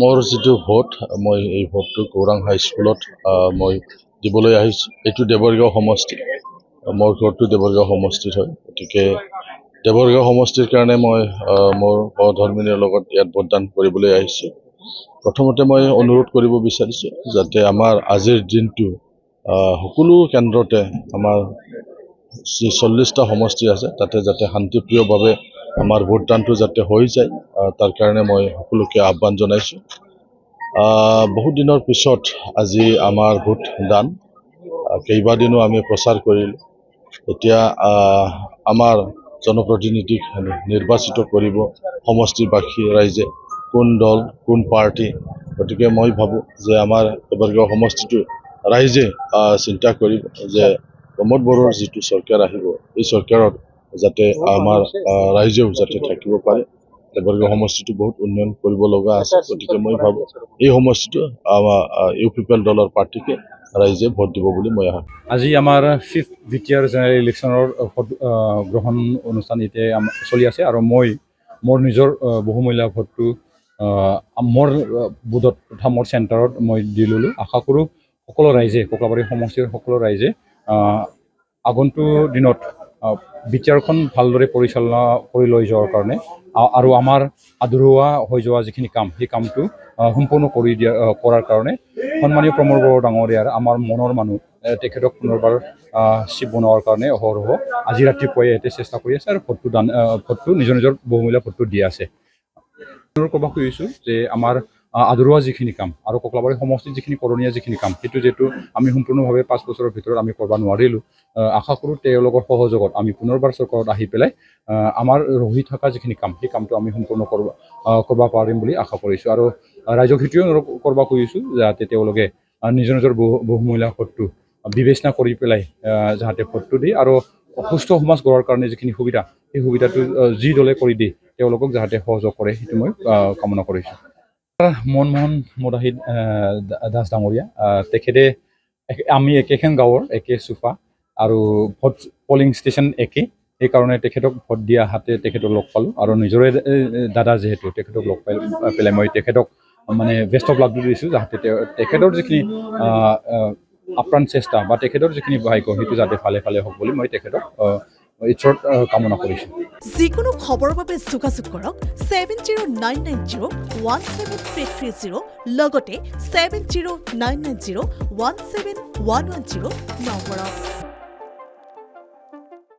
মোৰ যিটো ভোট মই এই ভোটটো গৌৰাং হাইস্কুলত মই দিবলৈ আহিছোঁ। এইটো দেৱৰগাঁও সমষ্টি, মোৰ ঘৰটো দেৱৰগাঁও সমষ্টিত হয়। গতিকে দেৱৰগাঁও সমষ্টিৰ কাৰণে মই মোৰ সহধৰ্মিনীৰ লগত ইয়াত ভোটদান কৰিবলৈ আহিছোঁ। প্ৰথমতে মই অনুৰোধ কৰিব বিচাৰিছোঁ যাতে আমাৰ আজিৰ দিনটো সকলো কেন্দ্ৰতে আমাৰ যি 40টা সমষ্টি আছে তাতে যাতে শান্তিপ্ৰিয়ভাৱে আমাৰ ভোটদানটো যাতে হৈ যায়, তাৰ কাৰণে মই সকলোকে আহ্বান জনাইছোঁ। বহুত দিনৰ পিছত আজি আমাৰ ভোটদান, কেইবাদিনো আমি প্ৰচাৰ কৰিলোঁ। এতিয়া আমাৰ জনপ্ৰতিনিধিক নিৰ্বাচিত কৰিব সমষ্টিবাসী ৰাইজে, কোন দল কোন পাৰ্টি। গতিকে মই ভাবোঁ যে আমাৰ দেৱৰগাঁও সমষ্টিটো ৰাইজে চিন্তা কৰিব যে প্ৰমোদ বড়োৰ যিটো চৰকাৰ আহিব, এই চৰকাৰত যাতে আমাৰ ৰাইজেও যাতে থাকিব পাৰে। দেৱৰগাঁও সমষ্টিটো বহুত উন্নয়ন কৰিব লগা আছে। গতিকে মই ভাবোঁ এই সমষ্টিটো আমাৰ UPPL দলৰ পাৰ্টিকে ৰাইজে ভোট দিব বুলি মই আশা। আজি আমাৰ 5th দ্বিতীয় জেনেৰেল ইলেকশ্যনৰ ভোট গ্ৰহণ অনুষ্ঠান এতিয়া চলি আছে আৰু মই মোৰ নিজৰ বহুমূলীয়া ভোটটো মোৰ বুথত তথা মোৰ চেণ্টাৰত মই দি ল'লোঁ। আশা কৰোঁ সকলো ৰাইজে, কোকৰাবাৰী সমষ্টিৰ সকলো ৰাইজে আগন্তুক দিনত বিটিআৰখন ভালদৰে পৰিচালনা কৰি লৈ যোৱাৰ কাৰণে আৰু আমাৰ আধৰুৱা হৈ যোৱা যিখিনি কাম, সেই কামটো সম্পূৰ্ণ কৰাৰ কাৰণে সন্মানীয় প্ৰমোদ বড়ো ডাঙৰীয়াৰ আমাৰ মনৰ মানুহ তেখেতক পুনৰবাৰ চিফ বনোৱাৰ কাৰণে অহৰহ আজি ৰাতিপুৱাই ইয়াতে চেষ্টা কৰি আছে আৰু ভোটটো নিজৰ নিজৰ বহুমূলীয়া ভোটটো দি আছে। ক'ব খুজিছোঁ যে আমাৰ আধৰুৱা যিখিনি কাম আৰু কোকৰাবাৰী সমষ্টিত যিখিনি কৰণীয় যিখিনি কাম, সেইটো যিহেতু আমি সম্পূৰ্ণভাৱে 5 বছৰৰ ভিতৰত আমি কৰিব নোৱাৰিলোঁ। আশা কৰোঁ তেওঁলোকৰ সহযোগত আমি পুনৰবাৰ চৰকাৰত আহি পেলাই আমাৰ ৰহি থকা যিখিনি কাম, সেই কামটো আমি সম্পূৰ্ণ কৰিব পাৰিম বুলি আশা কৰিছোঁ। আৰু ৰাইজক সেইটোৱে অনুৰোধ কৰিব খুজিছোঁ যাতে তেওঁলোকে নিজৰ নিজৰ বহুমূলীয়া ভোটটো বিবেচনা কৰি পেলাই যাতে ভোটটো দিয়ে আৰু সুস্থ সমাজ গঢ়াৰ কাৰণে যিখিনি সুবিধা, সেই সুবিধাটো যি দলে কৰি দিয়ে তেওঁলোকক যাতে সহযোগ কৰে, সেইটো মই কামনা কৰিছোঁ। মনমোহন মুদাহিদ দাস ডাঙৰীয়া, তেখেতে আমি একেখন গাঁৱৰ একে চুফা আৰু ভোট পলিং ষ্টেচন একে, সেইকাৰণে তেখেতক ভোট দিয়া হাতে তেখেতক লগ পালোঁ আৰু নিজৰে দাদা যিহেতু তেখেতক লগ পাই পেলাই মই তেখেতক মানে বেষ্ট অফ লাকটো দিছোঁ যাতে তেখেতৰ যিখিনি আপ্ৰাণ চেষ্টা বা তেখেতৰ যিখিনি ভাগ্য সেইটো যাতে ভালে ভালে হওক বুলি মই তেখেতক ঈশ্বৰৰ কামনা কৰিছোঁ। যিকোনো খবৰৰ বাবে যোগাযোগ কৰক 7099017330 লগতে 7099017110 নম্বৰত।